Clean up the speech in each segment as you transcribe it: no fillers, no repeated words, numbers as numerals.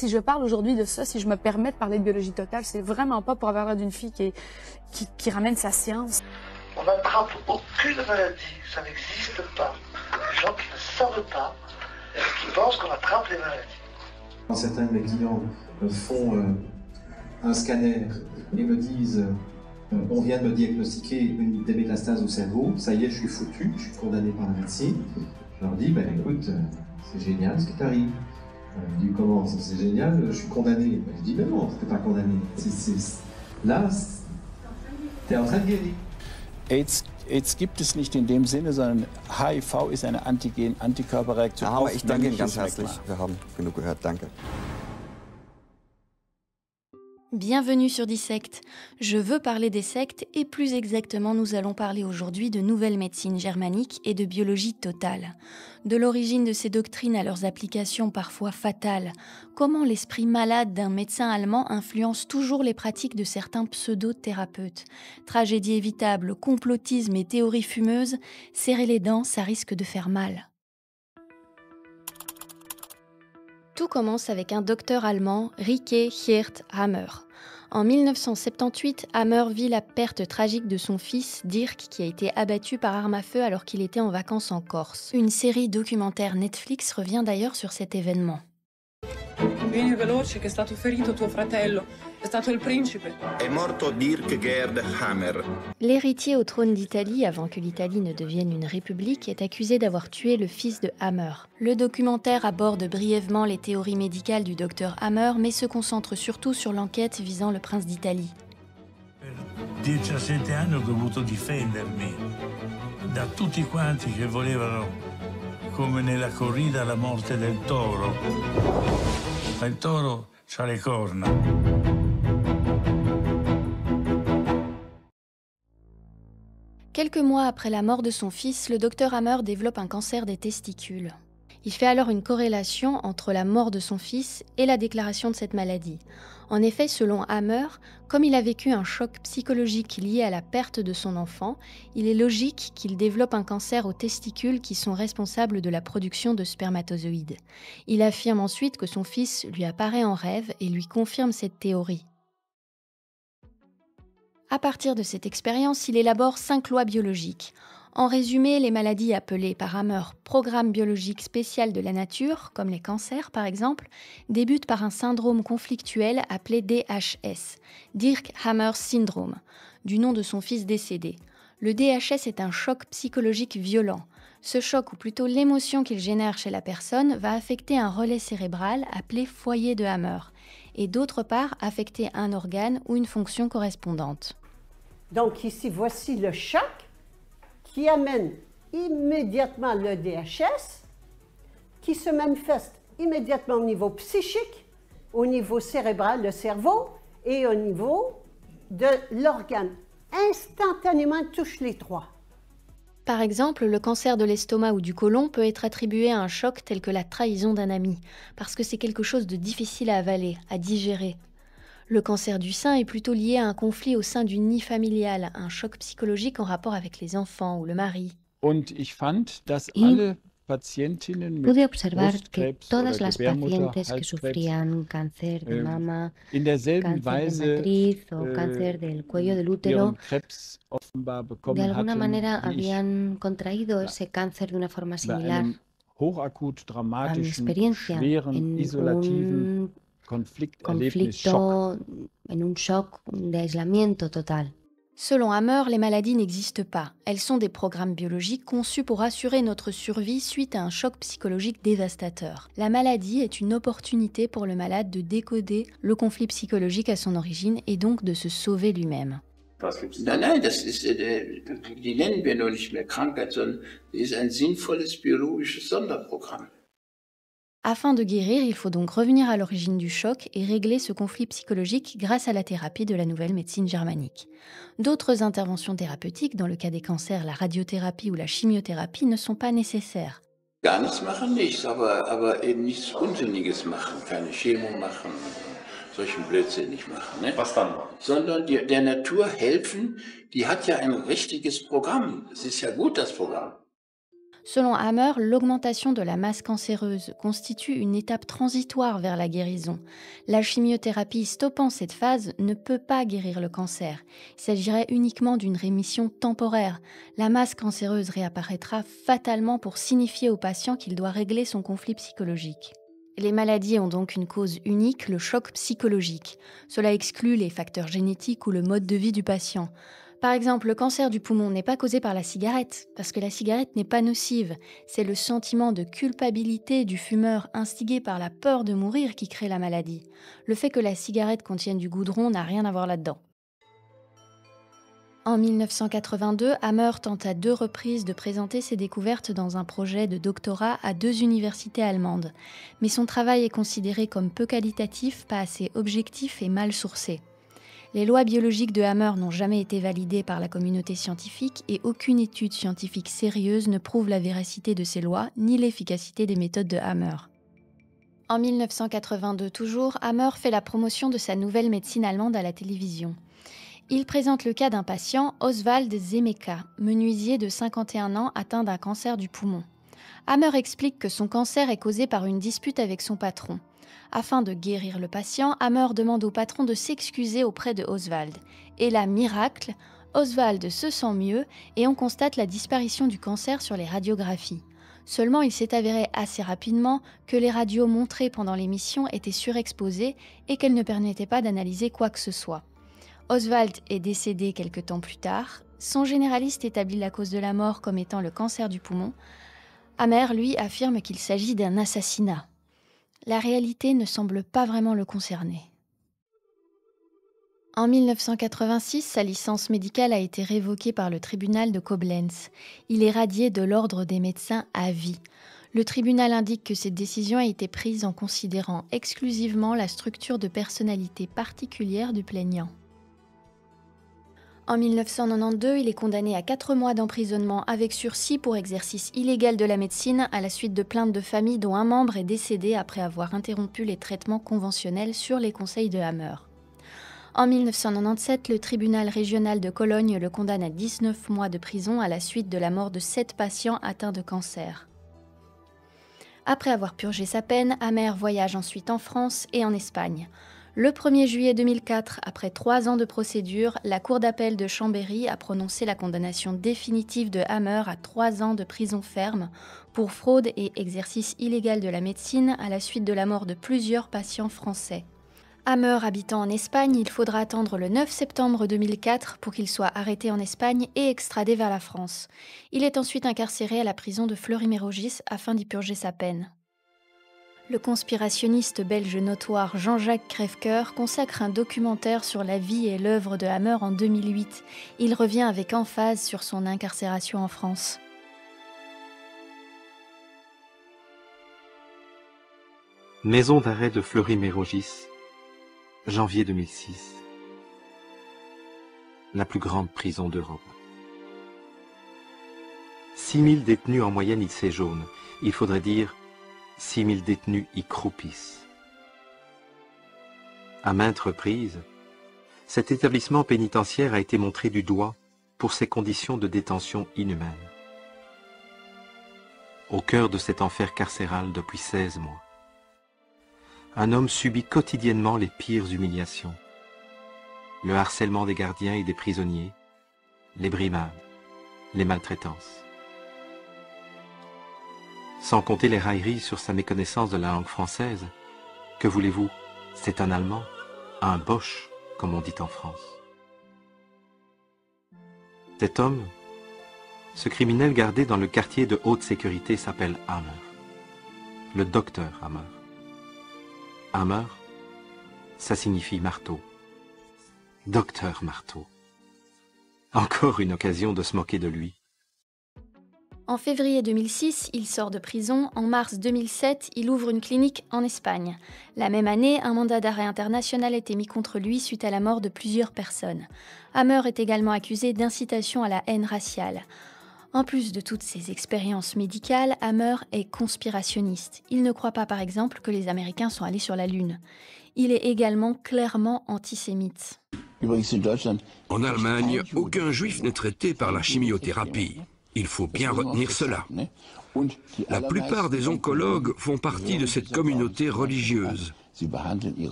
Si je parle aujourd'hui de ça, si je me permets de parler de biologie totale, c'est vraiment pas pour avoir l'air d'une fille qui ramène sa science. On n'attrape aucune maladie, ça n'existe pas. Les gens qui ne savent pas, qui pensent qu'on attrape les maladies. Quand certains de mes clients font un scanner et me disent on vient de me diagnostiquer des métastases au cerveau, ça y est, je suis foutu, je suis condamné par la médecine. Je leur dis, écoute, c'est génial ce qui t'arrive. Ils disent, comment ça, c'est génial, je suis condamné. Je dis, mais non, tu n'es pas condamné. Là, tu es en train de guérir. AIDS gibt es nicht in dem Sinne, sondern HIV ist eine Antikörperreaktion. Aber ich danke Ihnen ganz herzlich. Wir haben genug gehört. Danke. Bienvenue sur Dissect. Je veux parler des sectes et plus exactement nous allons parler aujourd'hui de nouvelle médecine germanique et de biologie totale. De l'origine de ces doctrines à leurs applications parfois fatales, comment l'esprit malade d'un médecin allemand influence toujours les pratiques de certains pseudo-thérapeutes. Tragédie évitable, complotisme et théories fumeuses, serrer les dents, ça risque de faire mal. Tout commence avec un docteur allemand, Rike Hirt Hammer. En 1978, Hammer vit la perte tragique de son fils, Dirk, qui a été abattu par arme à feu alors qu'il était en vacances en Corse. Une série documentaire Netflix revient d'ailleurs sur cet événement. Vieni veloce che è stato ferito tuo fratello. È stato il principe. È morto Dirk Gerd Hammer. L'héritier au trône d'Italie, avant que l'Italie ne devienne une république, est accusé d'avoir tué le fils de Hammer. Le documentaire aborde brièvement les théories médicales du docteur Hammer, mais se concentre surtout sur l'enquête visant le prince d'Italie. Per 17 anni ho dovuto difendermi da tutti quanti che volevano, come nella corrida alla morte del toro. Ma il toro c'ha le corna. Quelques mois après la mort de son fils, le docteur Hammer développe un cancer des testicules. Il fait alors une corrélation entre la mort de son fils et la déclaration de cette maladie. En effet, selon Hammer, comme il a vécu un choc psychologique lié à la perte de son enfant, il est logique qu'il développe un cancer aux testicules qui sont responsables de la production de spermatozoïdes. Il affirme ensuite que son fils lui apparaît en rêve et lui confirme cette théorie. À partir de cette expérience, il élabore 5 lois biologiques. En résumé, les maladies appelées par Hammer programme biologique spécial de la nature, comme les cancers par exemple, débutent par un syndrome conflictuel appelé DHS, Dirk Hammer Syndrome, du nom de son fils décédé. Le DHS est un choc psychologique violent. Ce choc, ou plutôt l'émotion qu'il génère chez la personne, va affecter un relais cérébral appelé foyer de Hammer, et d'autre part affecter un organe ou une fonction correspondante. Donc ici, voici le choc qui amène immédiatement le DHS, qui se manifeste immédiatement au niveau psychique, au niveau cérébral, le cerveau, et au niveau de l'organe. Instantanément, touche les trois. Par exemple, le cancer de l'estomac ou du côlon peut être attribué à un choc tel que la trahison d'un ami, parce que c'est quelque chose de difficile à avaler, à digérer. Le cancer du sein est plutôt lié à un conflit au sein du nid familial, un choc psychologique en rapport avec les enfants ou le mari. Und ich fand, dass alle Patientinnen Pude mit observar que Brustkrebs todas oder las Gebärmutter, pacientes que Halskrebs sufrían cáncer de mama, in derselben cáncer de Weise matriz o cáncer del cuello del útero, ihren Krebs offenbar de bekommen alguna hatten, manera wie ich, habían contraído ese cáncer de una forma bei similar einem hochakut a mi dramatischen, experiencia schweren, en isolativen un Konflikterlebnis, Schock. conflicto, en un shock de aislamiento total. Selon Hammer, les maladies n'existent pas. Elles sont des programmes biologiques conçus pour assurer notre survie suite à un choc psychologique dévastateur. La maladie est une opportunité pour le malade de décoder le conflit psychologique à son origine et donc de se sauver lui-même. Nein, das ist, die nennen wir nur nicht mehr Krankheit, sondern sie ist ein sinnvolles biologisches Sonderprogramm. Afin de guérir, il faut donc revenir à l'origine du choc et régler ce conflit psychologique grâce à la thérapie de la nouvelle médecine germanique. D'autres interventions thérapeutiques, dans le cas des cancers, la radiothérapie ou la chimiothérapie, ne sont pas nécessaires. Gar nichts machen nicht, aber eben nichts Unsinniges machen, keine Chemo machen, solchen Blödsinn nicht machen. Ne? Was dann? Sondern der Natur helfen, die hat ja ein richtiges Programm. Es ist ja gut, das Programm. Selon Hammer, l'augmentation de la masse cancéreuse constitue une étape transitoire vers la guérison. La chimiothérapie stoppant cette phase ne peut pas guérir le cancer. Il s'agirait uniquement d'une rémission temporaire. La masse cancéreuse réapparaîtra fatalement pour signifier au patient qu'il doit régler son conflit psychologique. Les maladies ont donc une cause unique, le choc psychologique. Cela exclut les facteurs génétiques ou le mode de vie du patient. Par exemple, le cancer du poumon n'est pas causé par la cigarette, parce que la cigarette n'est pas nocive. C'est le sentiment de culpabilité du fumeur instigé par la peur de mourir qui crée la maladie. Le fait que la cigarette contienne du goudron n'a rien à voir là-dedans. En 1982, Hammer tente à 2 reprises de présenter ses découvertes dans un projet de doctorat à 2 universités allemandes. Mais son travail est considéré comme peu qualitatif, pas assez objectif et mal sourcé. Les lois biologiques de Hammer n'ont jamais été validées par la communauté scientifique et aucune étude scientifique sérieuse ne prouve la véracité de ces lois ni l'efficacité des méthodes de Hammer. En 1982 toujours, Hammer fait la promotion de sa nouvelle médecine allemande à la télévision. Il présente le cas d'un patient, Oswald Zemeka, menuisier de 51 ans atteint d'un cancer du poumon. Hammer explique que son cancer est causé par une dispute avec son patron. Afin de guérir le patient, Hammer demande au patron de s'excuser auprès de Oswald. Et là, miracle, Oswald se sent mieux et on constate la disparition du cancer sur les radiographies. Seulement, il s'est avéré assez rapidement que les radios montrées pendant l'émission étaient surexposées et qu'elles ne permettaient pas d'analyser quoi que ce soit. Oswald est décédé quelque temps plus tard. Son généraliste établit la cause de la mort comme étant le cancer du poumon. Hammer, lui, affirme qu'il s'agit d'un assassinat. La réalité ne semble pas vraiment le concerner. En 1986, sa licence médicale a été révoquée par le tribunal de Koblenz. Il est radié de l'ordre des médecins à vie. Le tribunal indique que cette décision a été prise en considérant exclusivement la structure de personnalité particulière du plaignant. En 1992, il est condamné à 4 mois d'emprisonnement avec sursis pour exercice illégal de la médecine à la suite de plaintes de famille dont un membre est décédé après avoir interrompu les traitements conventionnels sur les conseils de Hammer. En 1997, le tribunal régional de Cologne le condamne à 19 mois de prison à la suite de la mort de 7 patients atteints de cancer. Après avoir purgé sa peine, Hammer voyage ensuite en France et en Espagne. Le 1er juillet 2004, après 3 ans de procédure, la Cour d'appel de Chambéry a prononcé la condamnation définitive de Hammer à 3 ans de prison ferme pour fraude et exercice illégal de la médecine à la suite de la mort de plusieurs patients français. Hammer habitant en Espagne, il faudra attendre le 9 septembre 2004 pour qu'il soit arrêté en Espagne et extradé vers la France. Il est ensuite incarcéré à la prison de Fleury-Mérogis afin d'y purger sa peine. Le conspirationniste belge notoire Jean-Jacques Crèvecoeur consacre un documentaire sur la vie et l'œuvre de Hammer en 2008. Il revient avec emphase sur son incarcération en France. Maison d'arrêt de Fleury-Mérogis, janvier 2006. La plus grande prison d'Europe. 6000 détenus en moyenne y séjournent. Il faudrait dire 6000 détenus y croupissent. À maintes reprises, cet établissement pénitentiaire a été montré du doigt pour ses conditions de détention inhumaines. Au cœur de cet enfer carcéral depuis 16 mois, un homme subit quotidiennement les pires humiliations, le harcèlement des gardiens et des prisonniers, les brimades, les maltraitances. Sans compter les railleries sur sa méconnaissance de la langue française. Que voulez-vous? C'est un Allemand, un Boche, comme on dit en France. Cet homme, ce criminel gardé dans le quartier de haute sécurité s'appelle Hammer, le docteur Hammer. Hammer, ça signifie marteau. Docteur Marteau. Encore une occasion de se moquer de lui. En février 2006, il sort de prison. En mars 2007, il ouvre une clinique en Espagne. La même année, un mandat d'arrêt international a été mis contre lui suite à la mort de plusieurs personnes. Hammer est également accusé d'incitation à la haine raciale. En plus de toutes ses expériences médicales, Hammer est conspirationniste. Il ne croit pas, par exemple, que les Américains sont allés sur la Lune. Il est également clairement antisémite. En Allemagne, aucun juif n'est traité par la chimiothérapie. Il faut bien retenir cela. La plupart des oncologues font partie de cette communauté religieuse.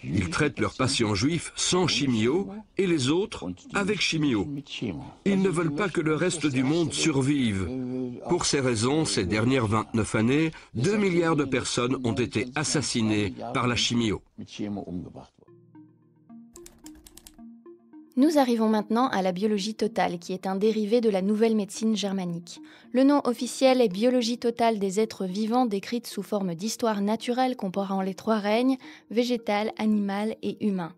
Ils traitent leurs patients juifs sans chimio et les autres avec chimio. Ils ne veulent pas que le reste du monde survive. Pour ces raisons, ces dernières 29 années, 2 milliards de personnes ont été assassinées par la chimio. Nous arrivons maintenant à la biologie totale, qui est un dérivé de la nouvelle médecine germanique. Le nom officiel est biologie totale des êtres vivants décrite sous forme d'histoire naturelle comparant les 3 règnes, végétal, animal et humain.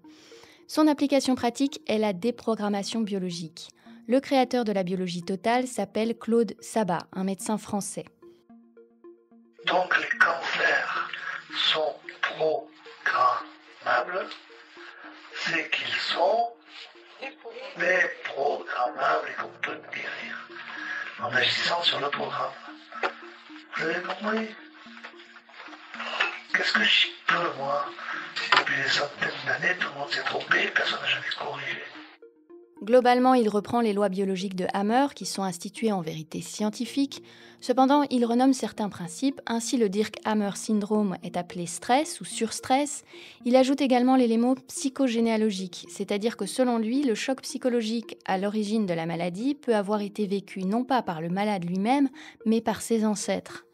Son application pratique est la déprogrammation biologique. Le créateur de la biologie totale s'appelle Claude Sabat, un médecin français. Donc les cancers sont programmables, c'est qu'ils sont déprogrammables et qu'on peut guérir en agissant sur le programme. Vous avez compris? Qu'est-ce que j'y peux, moi? Depuis des centaines d'années, tout le monde s'est trompé, personne n'a jamais corrigé. Globalement, il reprend les lois biologiques de Hammer, qui sont instituées en vérité scientifiques. Cependant, il renomme certains principes. Ainsi, le Dirk-Hammer syndrome est appelé stress ou surstress. Il ajoute également l'élément psychogénéalogique, c'est-à-dire que selon lui, le choc psychologique à l'origine de la maladie peut avoir été vécu non pas par le malade lui-même, mais par ses ancêtres.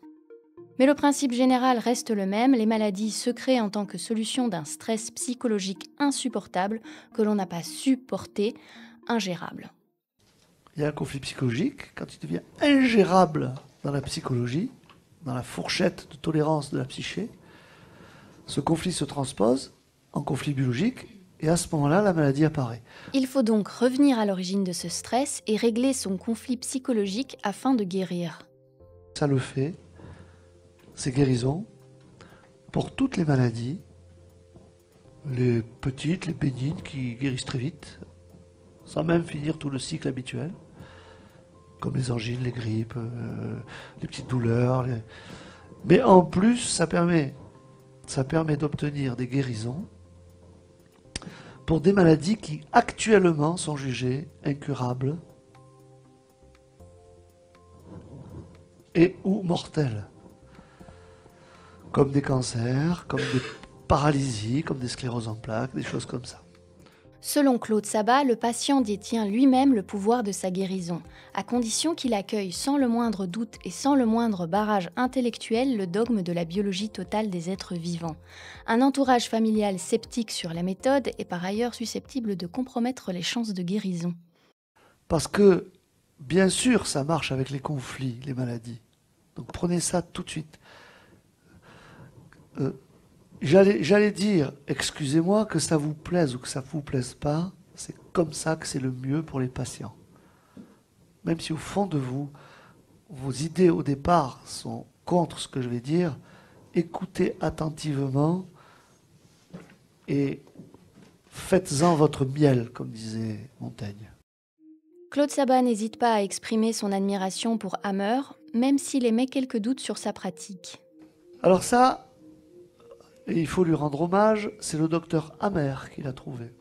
Mais le principe général reste le même, les maladies se créent en tant que solution d'un stress psychologique insupportable que l'on n'a pas supporté, ingérable. Il y a un conflit psychologique, quand il devient ingérable dans la psychologie, dans la fourchette de tolérance de la psyché, ce conflit se transpose en conflit biologique et à ce moment-là, la maladie apparaît. Il faut donc revenir à l'origine de ce stress et régler son conflit psychologique afin de guérir. Ça le fait, c'est guérison pour toutes les maladies, les petites, les bénignes qui guérissent très vite, sans même finir tout le cycle habituel, comme les angines, les grippes, les petites douleurs. Mais en plus, ça permet d'obtenir des guérisons pour des maladies qui actuellement sont jugées incurables et ou mortelles, comme des cancers, comme des paralysies, comme des scléroses en plaques, des choses comme ça. Selon Claude Sabat, le patient détient lui-même le pouvoir de sa guérison, à condition qu'il accueille sans le moindre doute et sans le moindre barrage intellectuel le dogme de la biologie totale des êtres vivants. Un entourage familial sceptique sur la méthode est par ailleurs susceptible de compromettre les chances de guérison. Parce que, bien sûr, ça marche avec les conflits, les maladies. Donc prenez ça tout de suite. J'allais dire, excusez-moi, que ça vous plaise ou que ça ne vous plaise pas, c'est comme ça que c'est le mieux pour les patients. Même si au fond de vous, vos idées au départ sont contre ce que je vais dire, écoutez attentivement et faites-en votre miel, comme disait Montaigne. Claude Sabat n'hésite pas à exprimer son admiration pour Hammer, même s'il émet quelques doutes sur sa pratique. Alors ça, et il faut lui rendre hommage, c'est le docteur Hammer qui l'a trouvé.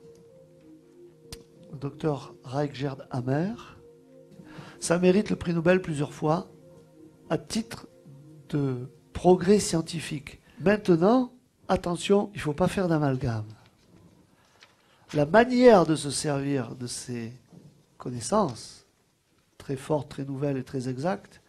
Le docteur Reichgerd Hammer. Ça mérite le prix Nobel plusieurs fois, à titre de progrès scientifique. Maintenant, attention, il ne faut pas faire d'amalgame. La manière de se servir de ces connaissances, très fortes, très nouvelles et très exactes,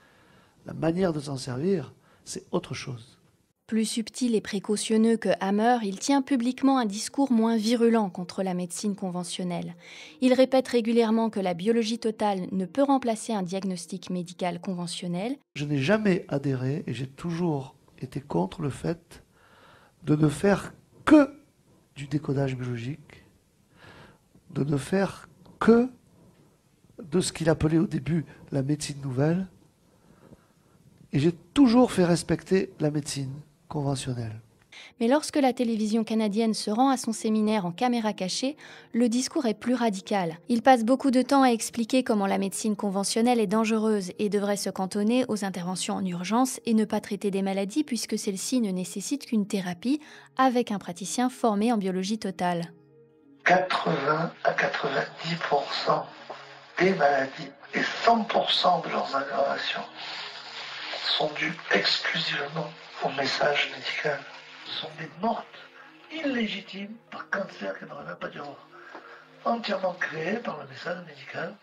la manière de s'en servir, c'est autre chose. Plus subtil et précautionneux que Hammer, il tient publiquement un discours moins virulent contre la médecine conventionnelle. Il répète régulièrement que la biologie totale ne peut remplacer un diagnostic médical conventionnel. Je n'ai jamais adhéré et j'ai toujours été contre le fait de ne faire que du décodage biologique, de ne faire que de ce qu'il appelait au début la médecine nouvelle. Et j'ai toujours fait respecter la médecine conventionnelle. Mais lorsque la télévision canadienne se rend à son séminaire en caméra cachée, le discours est plus radical. Il passe beaucoup de temps à expliquer comment la médecine conventionnelle est dangereuse et devrait se cantonner aux interventions en urgence et ne pas traiter des maladies puisque celles-ci ne nécessitent qu'une thérapie avec un praticien formé en biologie totale. 80 à 90% des maladies Et 100% de leurs aggravations sont dues exclusivement au message médical. Ce sont des mortes illégitimes par cancer qui n'auraient même pas dû avoir, entièrement créées par le message médical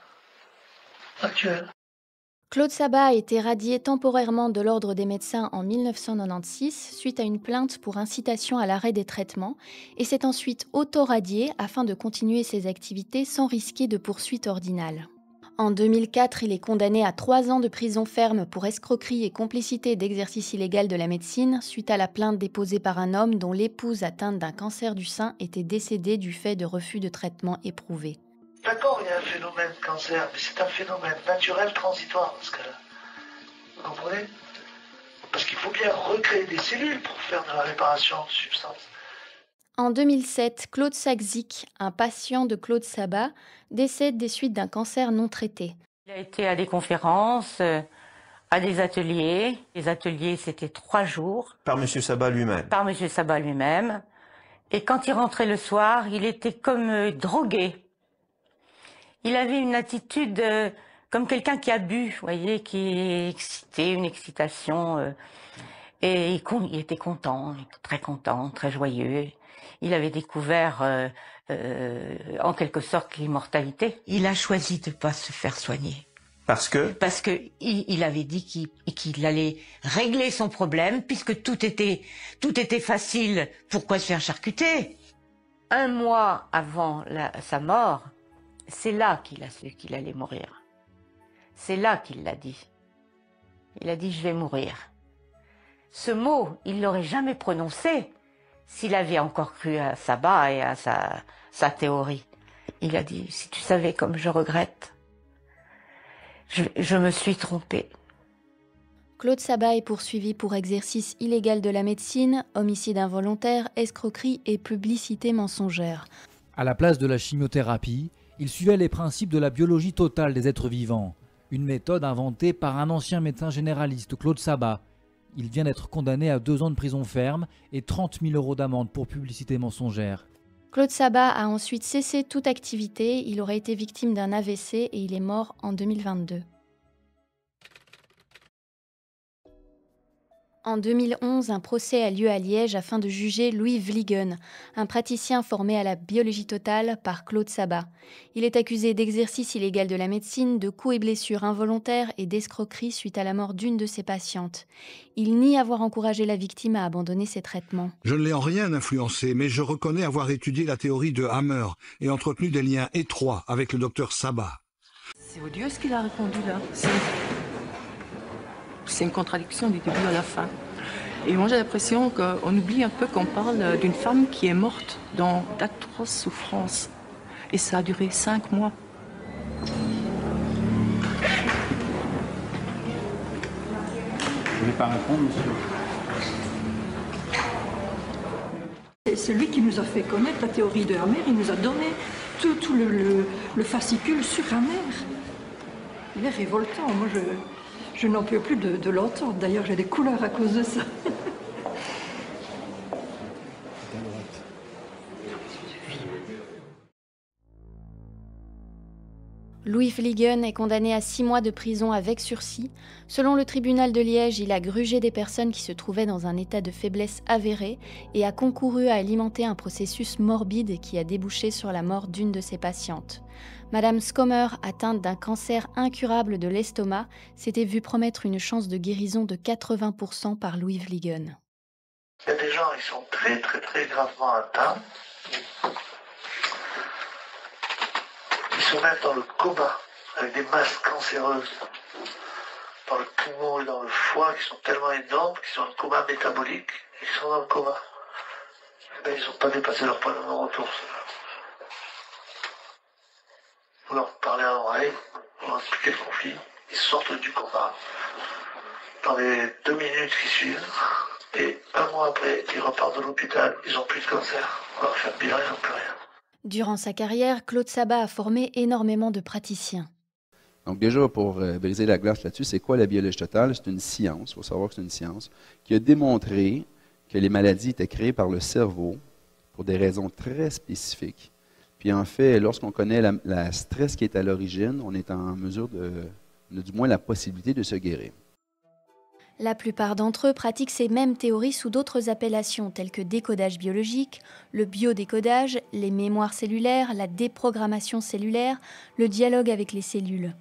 actuel. Claude Sabat a été radié temporairement de l'Ordre des médecins en 1996 suite à une plainte pour incitation à l'arrêt des traitements et s'est ensuite auto-radié afin de continuer ses activités sans risquer de poursuites ordinales. En 2004, il est condamné à 3 ans de prison ferme pour escroquerie et complicité d'exercice illégal de la médecine suite à la plainte déposée par un homme dont l'épouse atteinte d'un cancer du sein était décédée du fait de refus de traitement éprouvé. D'accord, il y a un phénomène cancer, mais c'est un phénomène naturel transitoire dans ce cas-là. Vous comprenez? Parce qu'il faut bien recréer des cellules pour faire de la réparation de substances. En 2007, Claude Saxic, un patient de Claude Sabat, décède des suites d'un cancer non traité. Il a été à des conférences, à des ateliers. Les ateliers, c'était 3 jours. Par M. Sabat lui-même. Par M. Sabat lui-même. Et quand il rentrait le soir, il était comme drogué. Il avait une attitude comme quelqu'un qui a bu, vous voyez, qui est excité, une excitation. Et il était content, très joyeux. Il avait découvert en quelque sorte l'immortalité. Il a choisi de ne pas se faire soigner. Parce que? Parce qu'il avait dit qu'il allait régler son problème, puisque tout était facile. Pourquoi se faire charcuter? 1 mois avant sa mort, c'est là qu'il a su qu'il allait mourir. C'est là qu'il l'a dit. Il a dit « je vais mourir ». Ce mot, il ne l'aurait jamais prononcé s'il avait encore cru à Sabat et à sa théorie. Il a dit « si tu savais comme je regrette, je me suis trompé ». Claude Sabat est poursuivi pour exercice illégal de la médecine, homicide involontaire, escroquerie et publicité mensongère. À la place de la chimiothérapie, il suivait les principes de la biologie totale des êtres vivants, une méthode inventée par un ancien médecin généraliste, Claude Sabat. Il vient d'être condamné à 2 ans de prison ferme et 30 000 € d'amende pour publicité mensongère. Claude Sabat a ensuite cessé toute activité, il aurait été victime d'un AVC et il est mort en 2022. En 2011, un procès a lieu à Liège afin de juger Louis Vliegen, un praticien formé à la biologie totale par Claude Sabat. Il est accusé d'exercice illégal de la médecine, de coups et blessures involontaires et d'escroquerie suite à la mort d'une de ses patientes. Il nie avoir encouragé la victime à abandonner ses traitements. Je ne l'ai en rien influencé, mais je reconnais avoir étudié la théorie de Hammer et entretenu des liens étroits avec le docteur Sabat. C'est odieux ce qu'il a répondu là. C'est une contradiction du début à la fin. Et moi j'ai l'impression qu'on oublie un peu qu'on parle d'une femme qui est morte dans d'atroces souffrances. Et ça a duré 5 mois. Vous voulez pas répondre, monsieur? C'est lui qui nous a fait connaître la théorie de Hammer. Il nous a donné tout le fascicule sur Hammer. Il est révoltant. Moi je n'en peux plus de l'entendre. D'ailleurs, j'ai des couleurs à cause de ça. Louis Vliegen est condamné à 6 mois de prison avec sursis. Selon le tribunal de Liège, il a grugé des personnes qui se trouvaient dans un état de faiblesse avéré et a concouru à alimenter un processus morbide qui a débouché sur la mort d'une de ses patientes. Madame Skommer, atteinte d'un cancer incurable de l'estomac, s'était vue promettre une chance de guérison de 80% par Louis Vliegen. Il y a des gens qui sont très gravement atteints. Ils se mettent dans le coma avec des masses cancéreuses dans le poumon et dans le foie qui sont tellement énormes qu'ils sont en coma métabolique. Ils sont dans le coma. Mais ils n'ont pas dépassé leur point de non-retour. Vous leur parlez à l'oreille, vous leur expliquez le conflit, ils sortent du coma dans les 2 minutes qui suivent, et 1 mois après, ils repartent de l'hôpital, ils n'ont plus de cancer, on leur fait le bilan, ils n'ont plus rien. Durant sa carrière, Claude Sabat a formé énormément de praticiens. Donc déjà, pour briser la glace là-dessus, c'est quoi la biologie totale? C'est une science, il faut savoir que c'est une science, qui a démontré que les maladies étaient créées par le cerveau pour des raisons très spécifiques. Puis en fait, lorsqu'on connaît la stress qui est à l'origine, on est en mesure on a du moins la possibilité de se guérir. La plupart d'entre eux pratiquent ces mêmes théories sous d'autres appellations telles que décodage biologique, le biodécodage, les mémoires cellulaires, la déprogrammation cellulaire, le dialogue avec les cellules.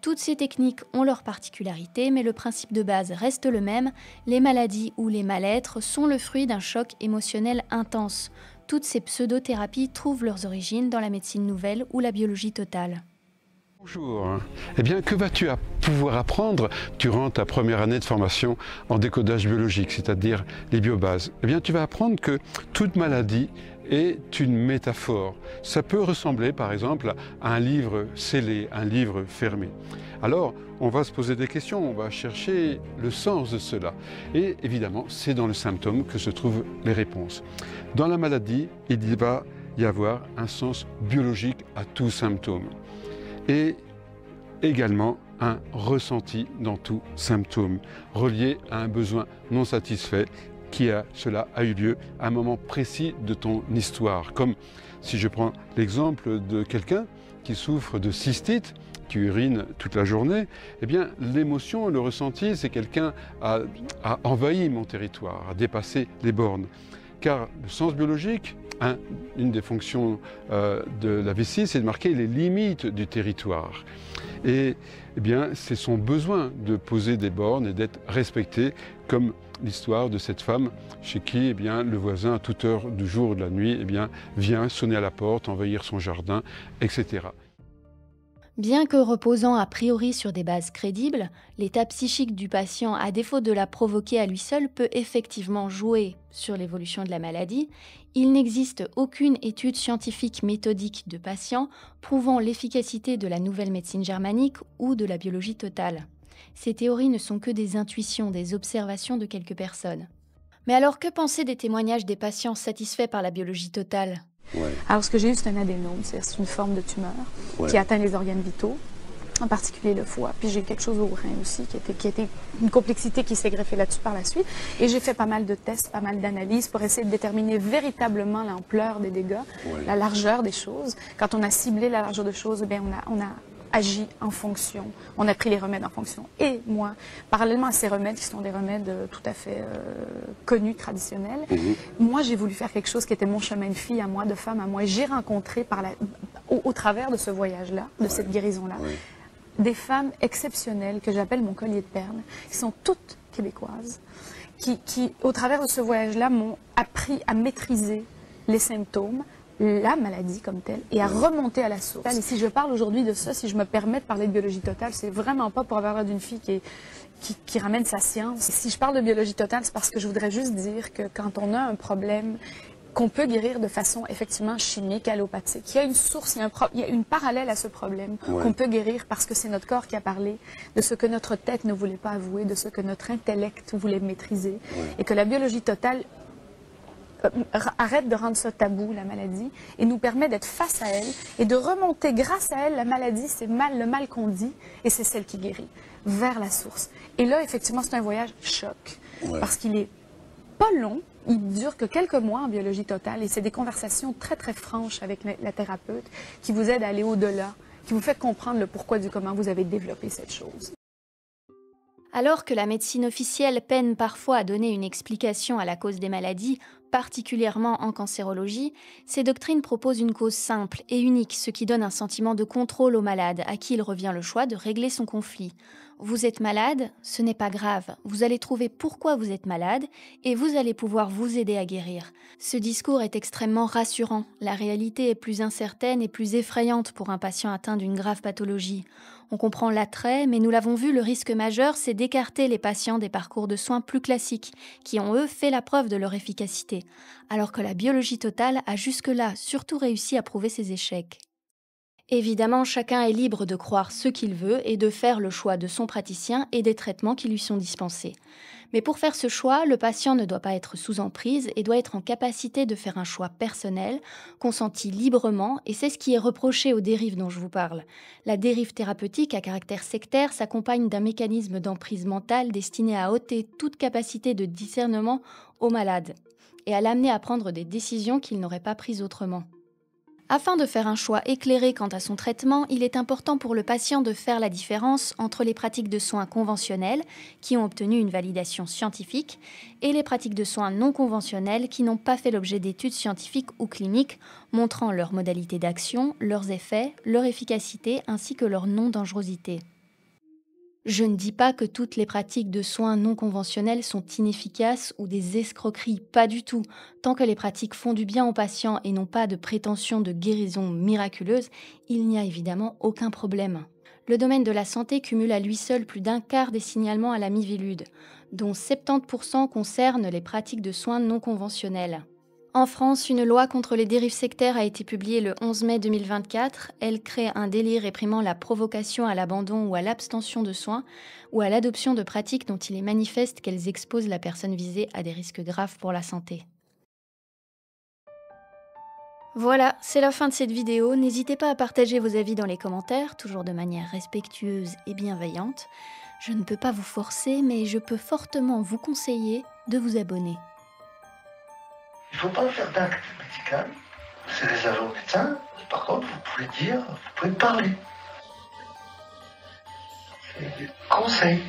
Toutes ces techniques ont leurs particularités, mais le principe de base reste le même. Les maladies ou les mal-être sont le fruit d'un choc émotionnel intense. Toutes ces pseudothérapies trouvent leurs origines dans la médecine nouvelle ou la biologie totale. Bonjour. Eh bien, que vas-tu pouvoir apprendre durant ta première année de formation en décodage biologique, c'est-à-dire les biobases? Eh bien, tu vas apprendre que toute maladie est une métaphore. Ça peut ressembler, par exemple, à un livre scellé, un livre fermé. Alors, on va se poser des questions, on va chercher le sens de cela. Et évidemment, c'est dans le symptôme que se trouvent les réponses. Dans la maladie, il va y avoir un sens biologique à tout symptôme. Et également un ressenti dans tout symptôme, relié à un besoin non satisfait cela a eu lieu à un moment précis de ton histoire. Comme si je prends l'exemple de quelqu'un qui souffre de cystite, qui urine toute la journée, eh bien l'émotion, le ressenti, c'est quelqu'un a envahi mon territoire, a dépassé les bornes. Car le sens biologique, une des fonctions de la vessie, c'est de marquer les limites du territoire. Et eh bien, c'est son besoin de poser des bornes et d'être respecté, comme l'histoire de cette femme chez qui eh bien, le voisin, à toute heure du jour ou de la nuit, eh bien, vient sonner à la porte, envahir son jardin, etc. Bien que reposant a priori sur des bases crédibles, l'état psychique du patient, à défaut de la provoquer à lui seul, peut effectivement jouer sur l'évolution de la maladie. Il n'existe aucune étude scientifique méthodique de patients prouvant l'efficacité de la nouvelle médecine germanique ou de la biologie totale. Ces théories ne sont que des intuitions, des observations de quelques personnes. Mais alors, que penser des témoignages des patients satisfaits par la biologie totale ? Alors, ce que j'ai eu, c'est un adénome, c'est une forme de tumeur qui atteint les organes vitaux, en particulier le foie. Puis j'ai eu quelque chose au rein aussi, qui était une complexité qui s'est greffée là-dessus par la suite. Et j'ai fait pas mal de tests, pas mal d'analyses pour essayer de déterminer véritablement l'ampleur des dégâts, la largeur des choses. Quand on a ciblé la largeur des choses, eh bien, on a agi en fonction, on a pris les remèdes en fonction. Et moi, parallèlement à ces remèdes, qui sont des remèdes tout à fait connus, traditionnels, moi j'ai voulu faire quelque chose qui était mon chemin de fille à moi, de femme à moi. Et j'ai rencontré au travers de ce voyage-là, de cette guérison-là, des femmes exceptionnelles que j'appelle mon collier de perles, qui sont toutes québécoises, qui au travers de ce voyage-là, m'ont appris à maîtriser les symptômes, la maladie comme telle, et à remonter à la source. Et si je parle aujourd'hui de ça, si je me permets de parler de biologie totale, c'est vraiment pas pour avoir l'air d'une fille qui ramène sa science. Si je parle de biologie totale, c'est parce que je voudrais juste dire que quand on a un problème qu'on peut guérir de façon effectivement chimique, allopathique, il y a une source, il y a une parallèle à ce problème qu'on peut guérir parce que c'est notre corps qui a parlé de ce que notre tête ne voulait pas avouer, de ce que notre intellect voulait maîtriser, et que la biologie totale arrête de rendre ça tabou, la maladie, et nous permet d'être face à elle et de remonter grâce à elle. La maladie, c'est le mal qu'on dit, et c'est celle qui guérit, vers la source. Et là, effectivement, c'est un voyage choc, parce qu'il est pas long, il dure que quelques mois en biologie totale, et c'est des conversations très, très franches avec la thérapeute qui vous aide à aller au-delà, qui vous fait comprendre le pourquoi du comment vous avez développé cette chose. Alors que la médecine officielle peine parfois à donner une explication à la cause des maladies, particulièrement en cancérologie, ces doctrines proposent une cause simple et unique, ce qui donne un sentiment de contrôle au malade, à qui il revient le choix de régler son conflit. Vous êtes malade, ce n'est pas grave, vous allez trouver pourquoi vous êtes malade et vous allez pouvoir vous aider à guérir. Ce discours est extrêmement rassurant, la réalité est plus incertaine et plus effrayante pour un patient atteint d'une grave pathologie. On comprend l'attrait, mais nous l'avons vu, le risque majeur, c'est d'écarter les patients des parcours de soins plus classiques, qui ont eux fait la preuve de leur efficacité, alors que la biologie totale a jusque-là surtout réussi à prouver ses échecs. Évidemment, chacun est libre de croire ce qu'il veut et de faire le choix de son praticien et des traitements qui lui sont dispensés. Mais pour faire ce choix, le patient ne doit pas être sous emprise et doit être en capacité de faire un choix personnel, consenti librement, et c'est ce qui est reproché aux dérives dont je vous parle. La dérive thérapeutique à caractère sectaire s'accompagne d'un mécanisme d'emprise mentale destiné à ôter toute capacité de discernement au malade et à l'amener à prendre des décisions qu'il n'aurait pas prises autrement. Afin de faire un choix éclairé quant à son traitement, il est important pour le patient de faire la différence entre les pratiques de soins conventionnelles, qui ont obtenu une validation scientifique, et les pratiques de soins non conventionnelles qui n'ont pas fait l'objet d'études scientifiques ou cliniques montrant leurs modalités d'action, leurs effets, leur efficacité ainsi que leur non-dangerosité. Je ne dis pas que toutes les pratiques de soins non conventionnels sont inefficaces ou des escroqueries, pas du tout. Tant que les pratiques font du bien aux patients et n'ont pas de prétention de guérison miraculeuse, il n'y a évidemment aucun problème. Le domaine de la santé cumule à lui seul plus d'un quart des signalements à la Miviludes, dont 70% concernent les pratiques de soins non conventionnels. En France, une loi contre les dérives sectaires a été publiée le 11 mai 2024. Elle crée un délit réprimant la provocation à l'abandon ou à l'abstention de soins ou à l'adoption de pratiques dont il est manifeste qu'elles exposent la personne visée à des risques graves pour la santé. Voilà, c'est la fin de cette vidéo. N'hésitez pas à partager vos avis dans les commentaires, toujours de manière respectueuse et bienveillante. Je ne peux pas vous forcer, mais je peux fortement vous conseiller de vous abonner. Il ne faut pas faire d'acte médical, c'est réservé aux médecins. Par contre, vous pouvez dire, vous pouvez parler. C'est des conseils.